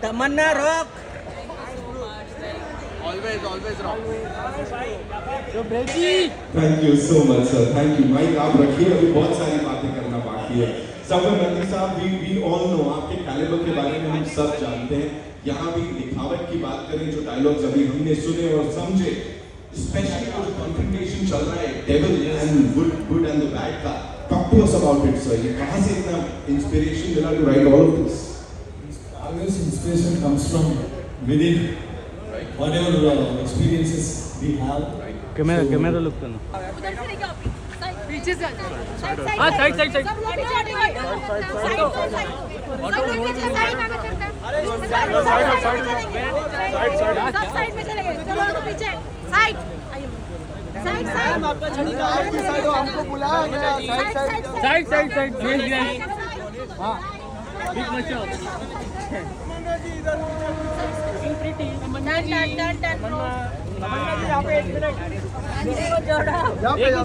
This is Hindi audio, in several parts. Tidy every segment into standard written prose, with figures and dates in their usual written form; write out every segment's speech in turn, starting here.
तमन्ना रॉक। Always rock. तो ब्रेजी। Thank you so much sir, thank you. Mic आप रखिए, अभी बहुत सारी बातें करना बाकी है। सफर नंदी साहब, वी ऑल नो आपके कैलिबर के बारे में हम सब जानते हैं। यहाँ भी दिखावट की बात करें, जो डायलॉग्स अभी हमने सुने और समझे, स्पेशली जो कॉन्फ्रंटेशन चल रहा है devil and good and the bad का, talk to us about it sir. ये कहाँ से इतना इंस्पिरेशन मिला to write all of this? Always inspiration comes from within, whatever experiences we have. Camera look करना। उधर से लेके आप पीछे से साइड हाँ, साइड सब लोग पीछे हटेंगे सब साइड में चलेंगे चलो तो पीछे साइड साइड आपका छड़ी का आपकी साइड हो, हमको बुलाया गया। साइड हाँ बिग मचो। तमन्ना जी यहाँ पे 1 मिनट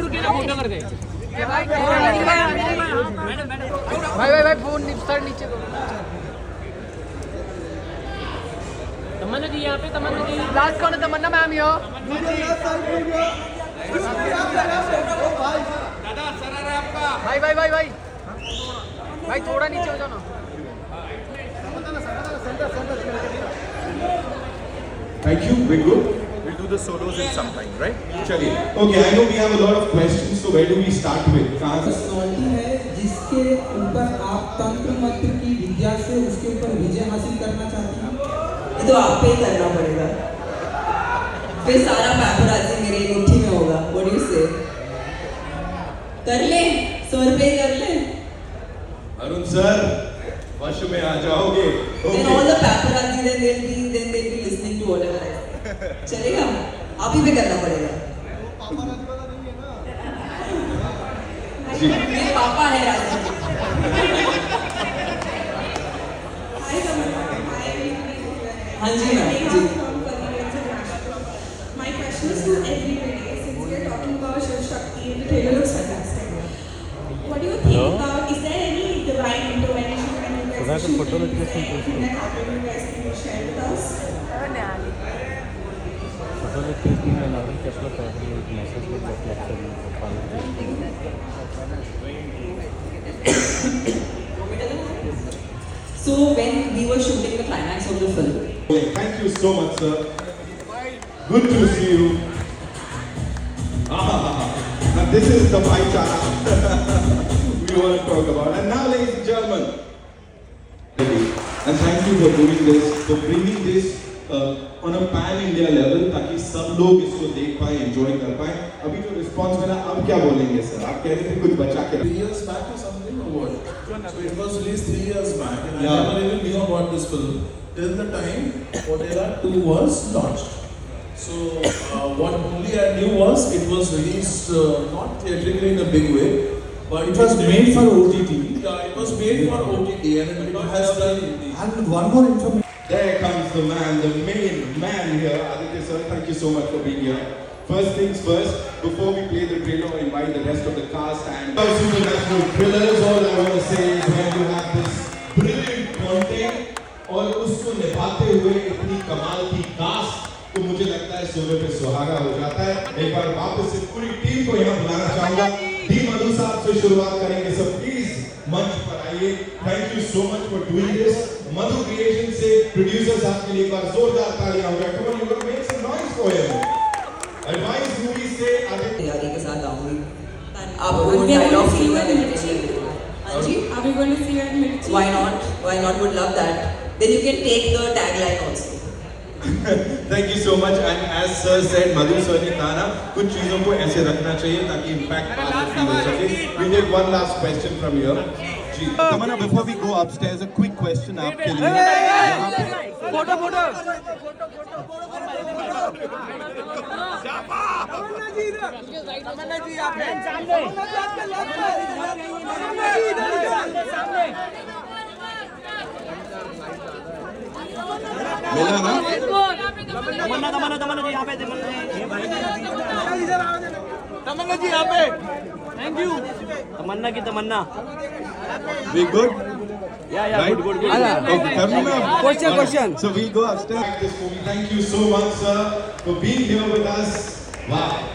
रुकिए ना, फोटो कर दे। भाई फोन सर नीचे करो। तमन्ना जी यहाँ पे, तमन्ना जी लास्ट कौन है? तमन्ना मैम यो। दादा सर आ रहा है आपका। भाई थोड़ा नीचे हो जाओ ना। Thank you, very good. We'll do the solos in some time, right? चलिए, okay, I know we have a lot of questions, so where do we start with? कहाँ से? पर्सनालिटी है जिसके ऊपर आप तंत्र मंत्र की विद्या से उसके ऊपर विजय हासिल करना चाहते हैं। ये तो आप पे ही करना पड़ेगा, फिर सारा पैपराज़ी मेरे एक मुट्ठी में होगा। व्हाट डू यू से? कर ले, 100 रुपये कर ले। अरुण सर, वश में आ जाओगे? Then all the paparazzi then they'll be listening to whatever I say. चलेगा? आप ही पे करना पड़ेगा। जी। मेरे पापा है राजू। हाँ जी मैम जी। My question is to everybody, since we are talking about Shiv Shakti and the trailer looks fantastic. What do you think about, is there any divine intervention when you guys are shooting? Is there anything that happened you guys can share with us? So when we were shooting the climax of the film, Thank you so much, sir. Good to see you. Now this is the bhaichara we want to talk about. And now, ladies and gentlemen, and thank you for doing this, for bringing this on a pan-India level, ताकि सब लोग इसको देख पाएं, enjoy कर पाएं. अभी जो response मिला, अब क्या बोलेंगे सर? आप कह रहे थे कुछ बचा के 3 years back or something or what? So it was released 3 years back, and I never even knew about this film till the time Potera 2 was launched. So what only I knew was it was released not theatrically in a big way, but It was made for OTT. Yeah, it was made for OTT, and it has done. And one more information. There comes the man, the main man here. Aditya sir, thank you so much for being here. First things first, before we play the trailer, I invite the rest of the cast and supernatural thrillers. All I want to say is when you have this brilliant content और उसको निभाते हुए इतनी कमाल की कास्ट, तो मुझे लगता है सोने पे सुहागा हो जाता है। एक बार वापस से पूरी टीम को यहाँ बुलाना चाहूँगा। डी मधु साहब से शुरुआत करेंगे, सब प्लीज मंच पर आइए। Thank you so much for doing this. Madhu creation से प्रोड्यूसर साहब के लिए एक बार जोरदार तालियां हो जाए। Come on, you can make some noise for him. Advice movie से आदित्य तैयारी के साथ आऊँगी। आपको डायलॉग सुनना है। हाँ जी। Are we going to see her in Mirchi? Why not? Why not? Would love that. Then you can take the tagline also. Thank you so much. And as sir said, Madhu sir ने कहा ना, कुछ चीजों को ऐसे रखना चाहिए ताकि इम्पैक्ट फील हो सके. We take one last question from here. Ji, Tamannaah, before we go upstairs, a quick question आपके लिए. फोटो तमन्ना जी आप मिला ना? तमन्ना जी यहाँ पे, तमन्ना जी यहाँ पे। थैंक यू तमन्ना की तमन्ना। We good? Right? Okay, Karuna. Question. So we'll go upstairs. This movie. Thank you so much, sir, for being here with us. Wow,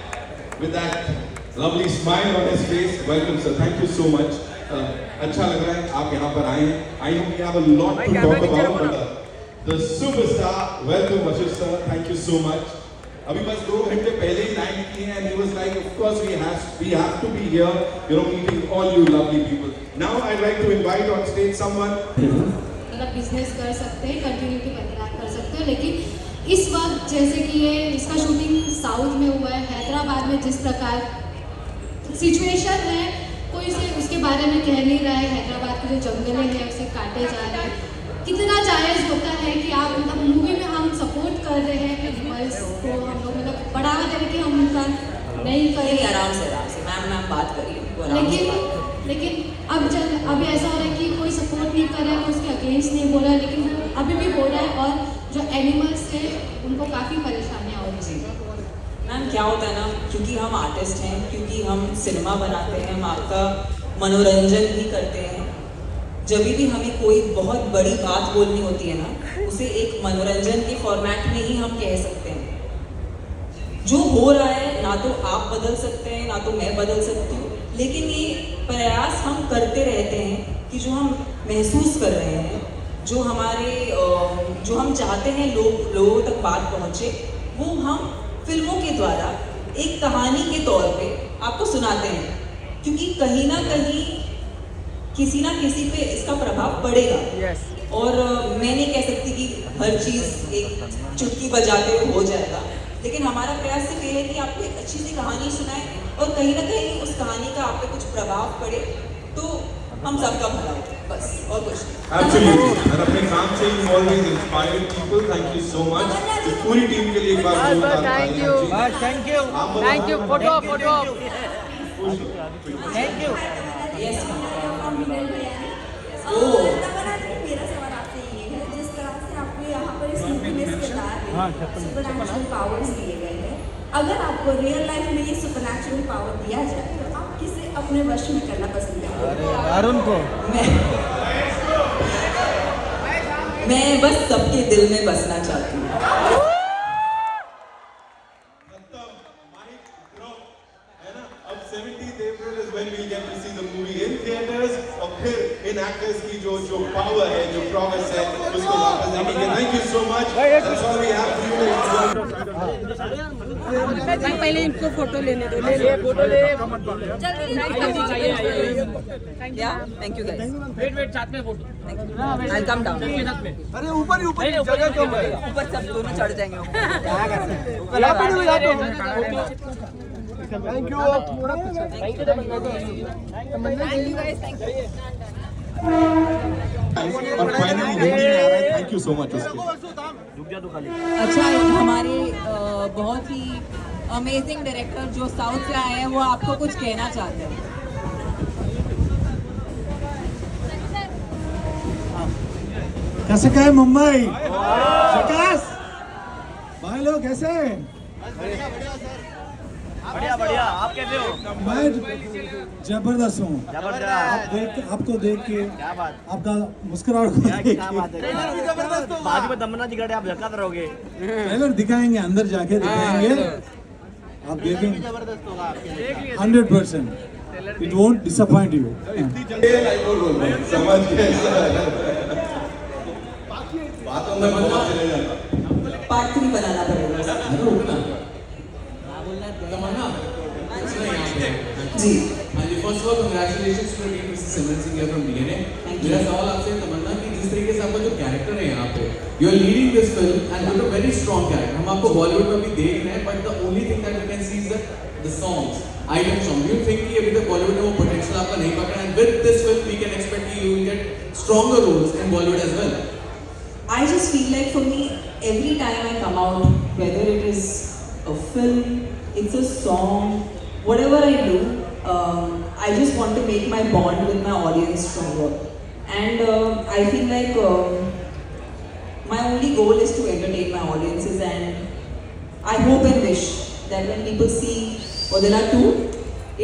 with that lovely smile on his face. Welcome, sir. Thank you so much. अच्छा लग रहा है आप यहाँ पर आए हैं. I know we have a lot to talk about, but the superstar. Welcome, Ashis sir. Thank you so much. अभी बस 2 घंटे पहले ही लाइन की है, and he was like, of course we have to be here, meeting all you lovely people. Now I'd like to invite on stage someone. मतलब बिजनेस कर सकते हैं, कंटिन्यूटी बरकरार कर सकते हैं, लेकिन इस वक्त जैसे कि ये इसका शूटिंग साउथ में हुआ है, हैदराबाद में जिस प्रकार सिचुएशन है, कोई से उसके बारे में कह नहीं रहा है. हैदराबाद के जो जंगले हैं उसे काटे जा रहे हैं. कितना जायज़ होता है कि आप मतलब मूवी में हम सपोर्ट कर रहे हैं कि गर्ल्स को हम लोग मतलब बढ़ावा दे रहे कि हम उनका नहीं करें. आराम से मैम बात करिए. लेकिन अब ऐसा हो रहा है कि कोई सपोर्ट नहीं कर रहा है, कोई उसके अगेंस्ट नहीं बोल रहा है, लेकिन वो अभी भी बोल रहा है. और जो एनिमल्स थे उनको काफ़ी परेशानियाँ हो रही हैं. मैम क्या होता है ना, क्योंकि हम आर्टिस्ट हैं, क्योंकि हम सिनेमा बनाते हैं, हम आपका मनोरंजन भी करते हैं. जब भी हमें कोई बहुत बड़ी बात बोलनी होती है ना, उसे एक मनोरंजन के फॉर्मेट में ही हम कह सकते हैं. जो हो रहा है ना तो आप बदल सकते हैं, ना तो मैं बदल सकती हूँ, लेकिन ये प्रयास हम करते रहते हैं कि जो हम महसूस कर रहे हैं, जो हम चाहते हैं लोगों तक बात पहुँचे, वो हम फिल्मों के द्वारा एक कहानी के तौर पे आपको सुनाते हैं. क्योंकि कहीं ना कहीं किसी ना किसी पे इसका प्रभाव पड़ेगा. और मैं नहीं कह सकती कि हर चीज़ एक चुटकी बजाते हुए हो जाएगा, लेकिन हमारा प्रयास सिर्फ ये है कि आपको एक अच्छी सी कहानी सुनाए और कहीं ना कहीं उस कहानी का आप पे कुछ प्रभाव पड़े तो हम सबका भला हो, बस और कुछ नहीं. Absolutely. और अपने काम से you always inspire people. Thank you so much. इस पूरी टीम के लिए एक बार जोरदार तालियां. Thank you. Photo. Thank you. Yes मेरा सवाल आपसे ये है, जिस तरह से आपको यहाँ पर इस मूवी में सुपरनैचुरल पावर्स दिए गए हैं, अगर आपको रियल लाइफ में ये सुपरनैचुरल पावर दिया जाए तो आप किसे अपने वश में करना पसंद करेंगे? अरुण को. मैं बस सबके दिल में बसना चाहती हूँ. अब 17th April is when we'll get to see the movie in theaters. और फिर इन actors की जो power है, जो prowess है, उसको वापस देखेंगे. Thank you so much. That's all we have for you. पहले इनको फोटो लेने दो. फोटो ले. या थैंक यू गाइस. वेट साथ में फोटो. आई कम डाउन. अरे ऊपर जगह कम है. ऊपर सब दोनों चढ़ जाएंगे. Thank you. और finally हिंदी में आ रहा है. Thank you so much उसके. अच्छा, हमारे बहुत ही अमेजिंग डायरेक्टर जो साउथ से आए हैं, वो आपको कुछ कहना चाहते हैं. कैसे क्या है मुंबई? विकास भाई लोग कैसे? बढ़िया. आप कैसे हो? मैं जबरदस्त हूँ. आपको देख के आपका मुस्कुराहट को देख के बाजू में दमना दिखा रहे, आप झटका रहोगे. ट्रेलर दिखाएंगे, अंदर जाके दिखाएंगे, आप देखेंगे 100%. It won't disappoint you. समझ गए बातों में बहुत चले जाता. पार्ट 3 बनाना पड़ेगा. जी. First of all congratulations to team mister Simran Singh from DNA. मेरा सवाल आपसे तमन्ना कि जिस तरीके से आपका जो कैरेक्टर है यहाँ पे, you are leading this film and with a very strong character. हम आपको बॉलीवुड में भी देख रहे हैं, but the only thing that we can see is the songs, item song. You think कि अभी तक बॉलीवुड में वो पोटेंशियल आपका नहीं पकड़ा, and with this film we can expect कि you will get stronger roles in Bollywood as well. I just feel like for me, every time I come out, whether it is a film, it's a song, whatever I do, I just want to make my bond with my audience stronger. And I feel like my only goal is to entertain my audiences, and I hope and wish that when people see Odila 2,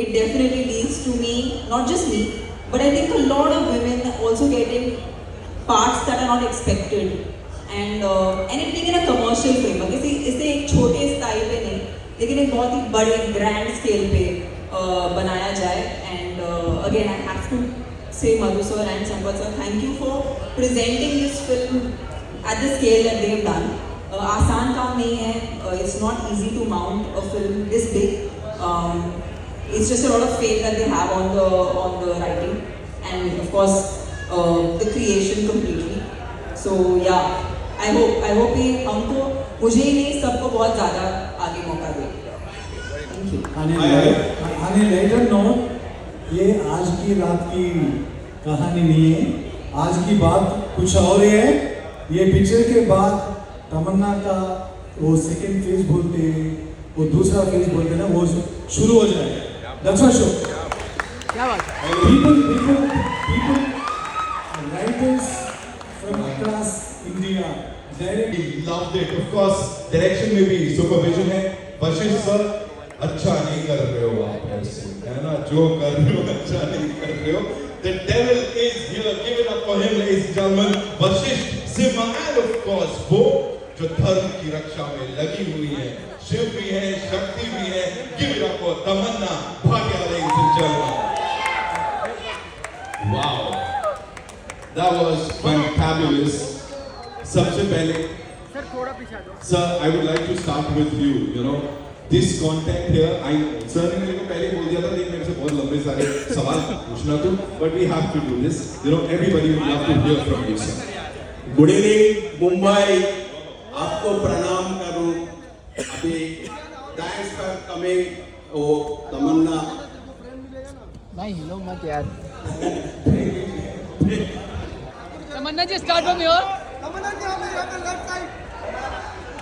it definitely leads to me, not just me, but I think a lot of women also getting parts that are not expected, and it being in a commercial frame. इसे एक छोटे स्टाइल पे नहीं, लेकिन एक बहुत ही बड़े ग्रैंड स्केल पे बनाया जाए. And again I have to say Madhu sir and Sampath sir, thank you for presenting this film at the scale that they have done. आसान काम नहीं है. It's not easy to mount a film this big. It's just a lot of faith that they have on the writing and of course the creation completely. So yeah, I hope ये हमको, मुझे ही नहीं, सबको बहुत ज़्यादा आगे मौका दे. Thank you. On a later note, ये आज की रात की कहानी नहीं है. आज की बात कुछ और है. ये पिक्चर के बाद तमन्ना का वो सेकंड फेज बोलते हैं, वो दूसरा फेज बोलते हैं ना, वो शुरू हो जाएगा. That's for sure. क्या बात है? People, writers from across India, We loved it. Of course, direction में भी supervision है. वशिष्ठ सर, अच्छा नहीं कर रहे हो आप ऐसे, है ना? जो कर रहे हो अच्छा नहीं कर रहे हो. The devil is here. Give it up for him, ladies and gentlemen. Vashishtha Simha, and of course वो जो धर्म की रक्षा में लगी हुई है. शिव भी है, शक्ति भी है. Give it up for Tamannaah Bhatia, ladies and gentlemen. Wow, that was fantabulous. सबसे पहले सर थोड़ा पीछे आ जाओ. Sir, I would like to start with you. You know, this content here, sir ने मेरे को पहले बोल दिया था, लेकिन मेरे से बहुत लंबे सारे सवाल पूछना तो, but we have to do this. You know, everybody would love to hear from you, sir. Good evening Mumbai, आपको प्रणाम करूं. अभी थैंक्स फॉर कमिंग. ओ तमन्ना, भाई हिलो मत यार. Tamannaah ji start from your. Tamannaah ji हमें left side.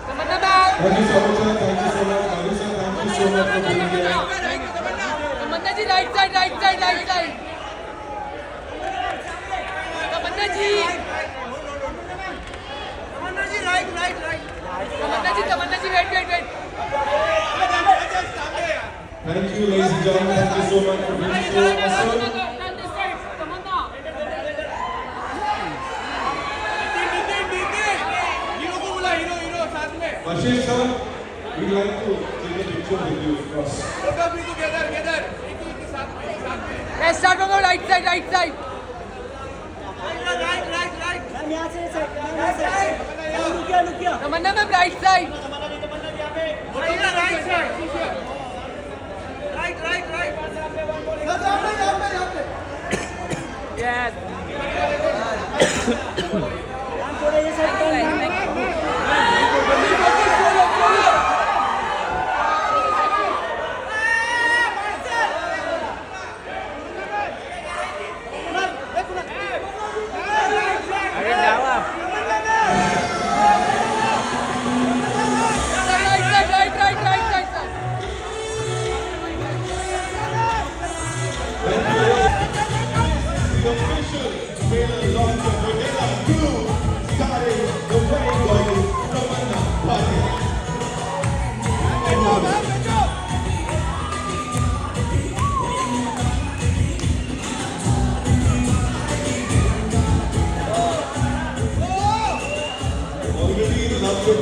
Tamannaah ma'am. Thank you so much, sir. Thank you so much, Madhu sir. Thank you so much for being here. Tamannaah ji right side, right side, right side. Tamannaah ji. Tamannaah ji right, right, right. Tamannaah ji wait, wait, wait. Thank you, ladies and gentlemen. Thank you so much for being so awesome. Ashish sir, we'd like to take a picture with you, of course. Let's start from the right side, right side. Tamannaah ma'am right side. Yes.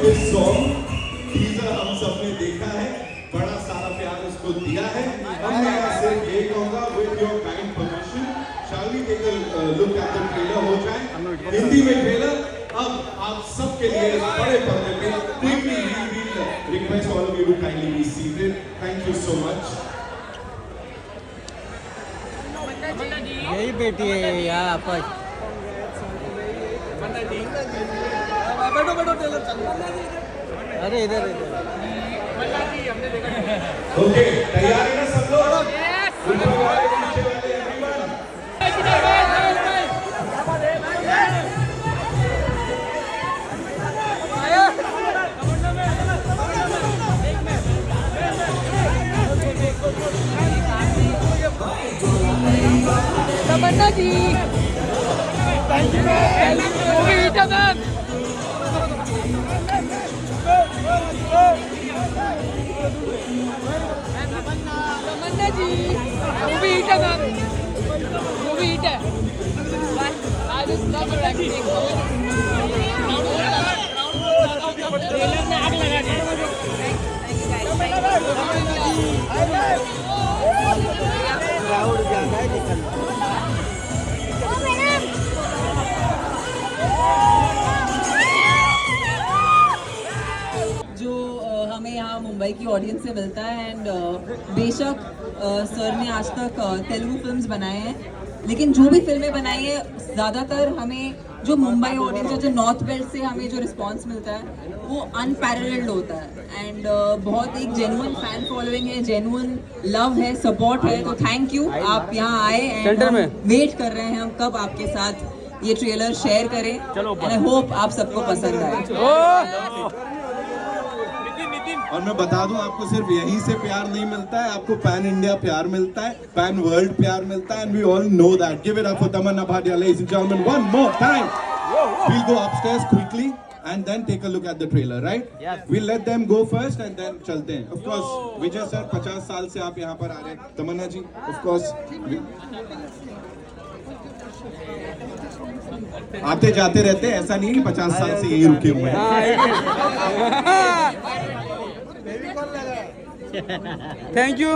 This song, teaser हम सबने देखा है, बड़ा सारा प्यार उसको दिया है. अब मैं सिर्फ ये कहूँगा, with your kind permission, shall we take a look at the trailer? हो जाए हिंदी में ट्रेलर. अब आप सबके लिए बड़े पर्दे पे quickly we will request all of you to kindly be seated. Thank you so much. यही बेटी है यार आपस. बैठो बैठो टेलर चल. अरे इधर इधर. ओके, तैयार है ना सब लोग? ऊपर वाले नीचे वाले everyone. Tamannaah ji. Thank you ma'am. Tamannaah ji movie hit है मैम. मूवी हिट है. I just love your acting. जो हमें यहाँ मुंबई की ऑडियंस से मिलता है एंड बेशक सर ने आज तक तेलुगु फिल्म्स बनाए हैं, लेकिन जो भी फिल्में बनाई है ज़्यादातर हमें जो मुंबई ऑडियंस जो नॉर्थ बेल्ट से हमें जो रिस्पांस मिलता है वो अनपैरेलल्ड होता है एंड बहुत एक जेन्युइन फैन फॉलोइंग है, जेन्युइन लव है, सपोर्ट है। तो थैंक यू, आप यहाँ आए एंड वेट कर रहे हैं हम कब आपके साथ ये ट्रेलर शेयर करें एंड आई होप आप सबको पसंद आए। और मैं बता दूं आपको सिर्फ यहीं से प्यार नहीं मिलता है, आपको पैन इंडिया प्यार मिलता है, पैन वर्ल्ड प्यार मिलता है, and we all know that. Give it up for Tamannaah Bhatia, ladies and gentlemen, one more time. We'll go upstairs quickly and then take a look at the trailer, right? Yes. We'll let them go first and then चलते हैं. Of course, विजय सर 50 साल से आप यहाँ पर आ रहे हैं. तमन्ना जी, of course. आते जाते रहते हैं, ऐसा नहीं है कि 50 साल से यही रुके हुए हैं। Thank you.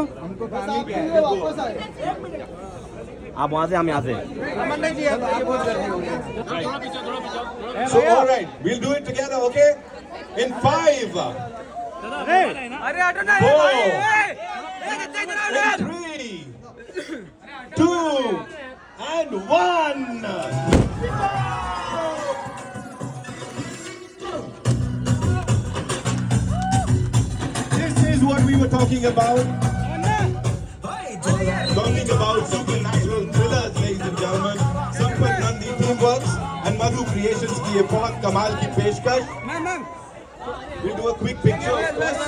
आप वहाँ से, हम यहाँ से। So all right, we'll do it together, okay? In 5, 4, 3, 2, and 1. What we were talking about. Talking about supernatural thrillers, ladies and gentlemen. Sampat Nandi Teamworks and Madhu Creations की ये बहुत कमाल की पेशकश. We'll do a quick picture of course.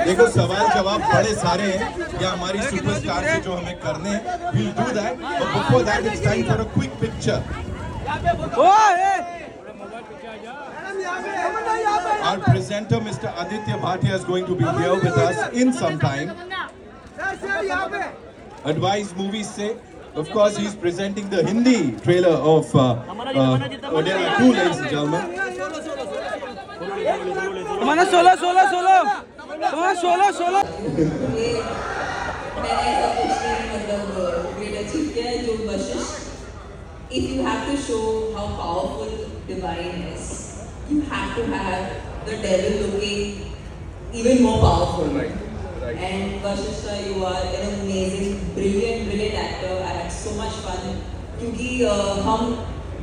देखो सवाल जवाब बड़े सारे हैं या हमारी सुपरस्टार से जो हमें करने हैं, we'll do that. But before that, it's time for a quick picture. Our presenter, Mr. Aditya Bhatia, is going to be here with us in some time. Advice Movies say, of course, he's presenting the Hindi trailer of Odera 2, ladies and gentlemen. मैंने 16 If you have to show how powerful divine is, you have to have the devil looking even more powerful. Right. And Vashishtha, you are an amazing, brilliant actor. I had so much fun. क्योंकि हम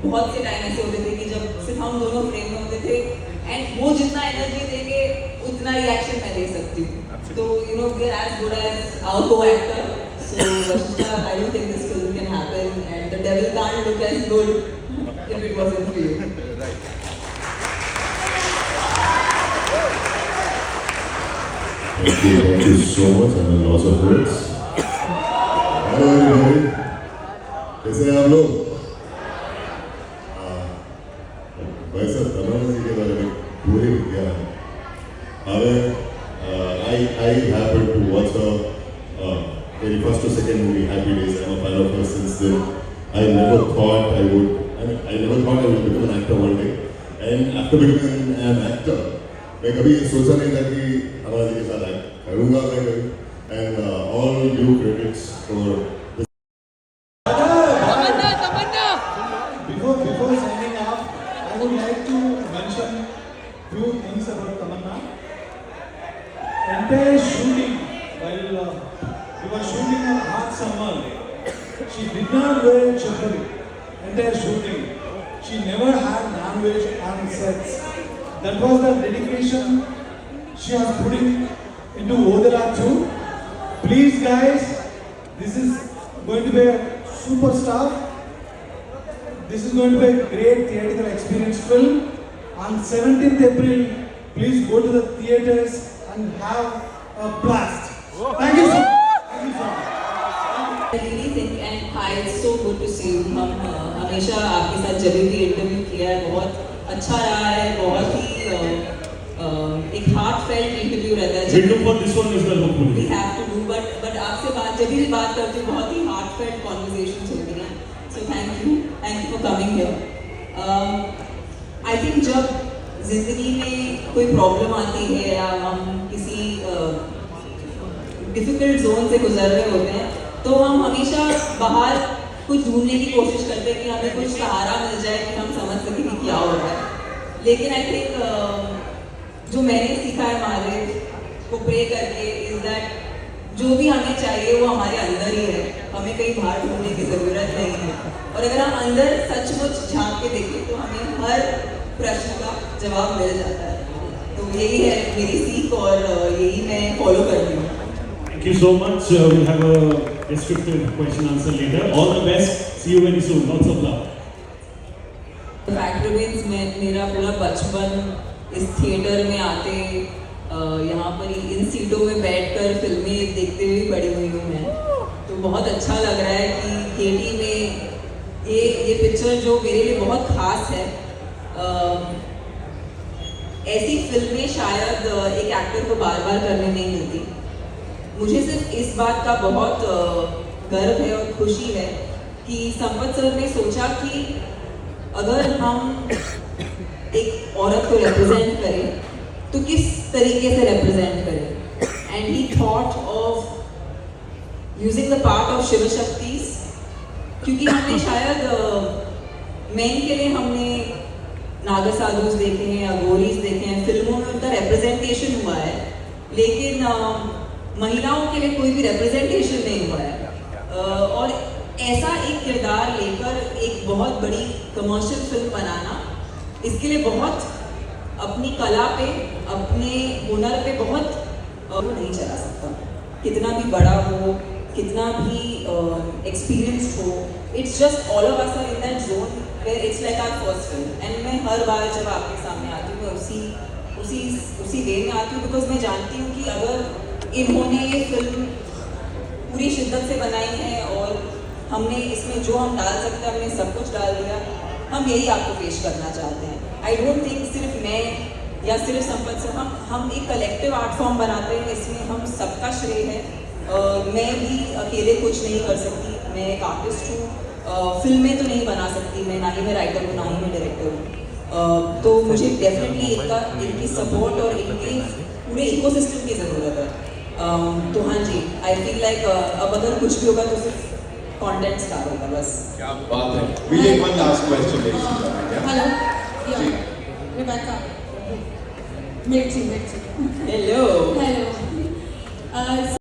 बहुत से टाइम ऐसे होते थे कि जब सिर्फ हम दोनों फ्रेम में होते थे एंड वो जितना एनर्जी देंगे उतना रिएक्शन मैं दे सकती हूँ. तो you know we are as good as our co-actor. So Vashishtha, I don't think this film can happen and the devil can't look as good if it wasn't for you. Right. Thank you so much. I'm a loss of words. Hello everybody. कैसे हैं आप लोग? भाई साहब तमन्ना जी के बारे में पूरी क्या है? I happened to watch the very first or second movie, Happy Days. I'm a fan of her since then. I never thought I would become an actor one day. And after becoming an actor, मैं कभी सोचा नहीं था कि हमारा जी के साथ करूँगा मैं कभी. And all due credits for this. Before signing off, I would like to mention few things about Tamanna. Entire shooting, while we were shooting in hot summer, she did not wear chapel. Entire shooting, she never had non-veg on sets. That was the dedication she was putting into Odera 2. Please guys, this is going to be a superstar. This is going to be a great theatrical experience film. On 17th April, please go to the theaters and have a blast. Thank you so much. Thank you so much. I really think and hi, it's so good to see you. हम हमेशा आपके साथ जब भी इंटरव्यू किया है बहुत अच्छा रहा है, बहुत ही एक हार्टफेल्ट इंटरव्यू रहता है। We'll do for this one as well, hopefully. We have to do, but आपसे बात जब भी बात करते हैं बहुत ही हार्टफेल्ट कॉन्वर्सेशंस होती हैं। So thank you for coming here. I think जब जिंदगी में कोई प्रॉब्लम आती है या हम किसी डिफिकल्ट जोन से गुजर रहे होते हैं तो हम हमेशा बाहर कुछ ढूंढने की कोशिश करते हैं कि हमें कुछ सहारा मिल जाए कि हम समझ सकें कि क्या हो रहा है। लेकिन आई थिंक जो मैंने सीखा है महादेव को प्रे करके इज दैट जो भी हमें चाहिए वो हमारे अंदर ही है, हमें कहीं बाहर ढूंढने की ज़रूरत नहीं है। और अगर हम अंदर सचमुच झांक के देखें तो हमें हर प्रश्न का जवाब मिल जाता है। तो यही है मेरी सीख और यही मैं फॉलो करती हूँ। Thank you so much. We'll have a restricted question answer later. All the best. See you very soon. Lots of love. Fact remains में मेरा पूरा बचपन इस थिएटर में आते यहाँ पर ही इन सीटों में बैठकर फिल्में देखते हुए बड़ी हुई हूँ मैं। तो बहुत अच्छा लग रहा है कि केटी में ये पिक्चर जो मेरे लिए बहुत खास है। ऐसी फिल्में शायद एक एक्टर को बार बार करने नहीं मिलती। मुझे सिर्फ इस बात का बहुत गर्व है और खुशी है कि संपत सर ने सोचा कि अगर हम एक औरत को रिप्रेजेंट करें तो किस तरीके से रिप्रेजेंट करें। And he thought of using the part of Shiv Shaktis, क्योंकि हमने शायद मेन के लिए हमने नागा साधुस देखे हैं, अघोरीज देखे हैं, फिल्मों में उनका रिप्रेजेंटेशन हुआ है, लेकिन महिलाओं के लिए कोई भी रिप्रेजेंटेशन नहीं हुआ है। और ऐसा एक किरदार लेकर एक बहुत बड़ी कमर्शियल फिल्म बनाना, इसके लिए बहुत अपनी कला पे, अपने हुनर पे बहुत नहीं चला सकता। कितना भी बड़ा हो, कितना भी एक्सपीरियंस हो, it's just all of us are in that zone where it's like our first film. And मैं हर बार जब आपके सामने आती हूँ मैं उसी वे में आती हूँ, बिकॉज मैं जानती हूँ कि अगर इन्होंने ये फिल्म पूरी शिद्दत से बनाई है और हमने इसमें जो हम डाल सकते हैं हमने सब कुछ डाल दिया, हम यही आपको पेश करना चाहते हैं। आई डोंट थिंक सिर्फ मैं या सिर्फ संपत सर, हम एक कलेक्टिव आर्ट फॉर्म बनाते हैं, इसमें हम सबका श्रेय है। मैं भी अकेले कुछ नहीं कर सकती, मैं एक आर्टिस्ट हूँ, फिल्में तो नहीं बना सकती मैं, ना ही मैं राइटर हूँ, ना ही मैं डायरेक्टर हूँ। तो मुझे डेफिनेटली इनकी सपोर्ट और इनके पूरे इकोसिस्टम की ज़रूरत है। तो हाँ जी, आई फील लाइक अब अगर कुछ भी होगा तो सिर्फ कंटेंट स्टार होगा बस। क्या बात है। We take one last question, ladies and gentlemen. Hello. Yeah. Rebecca. Mirchi. Hello.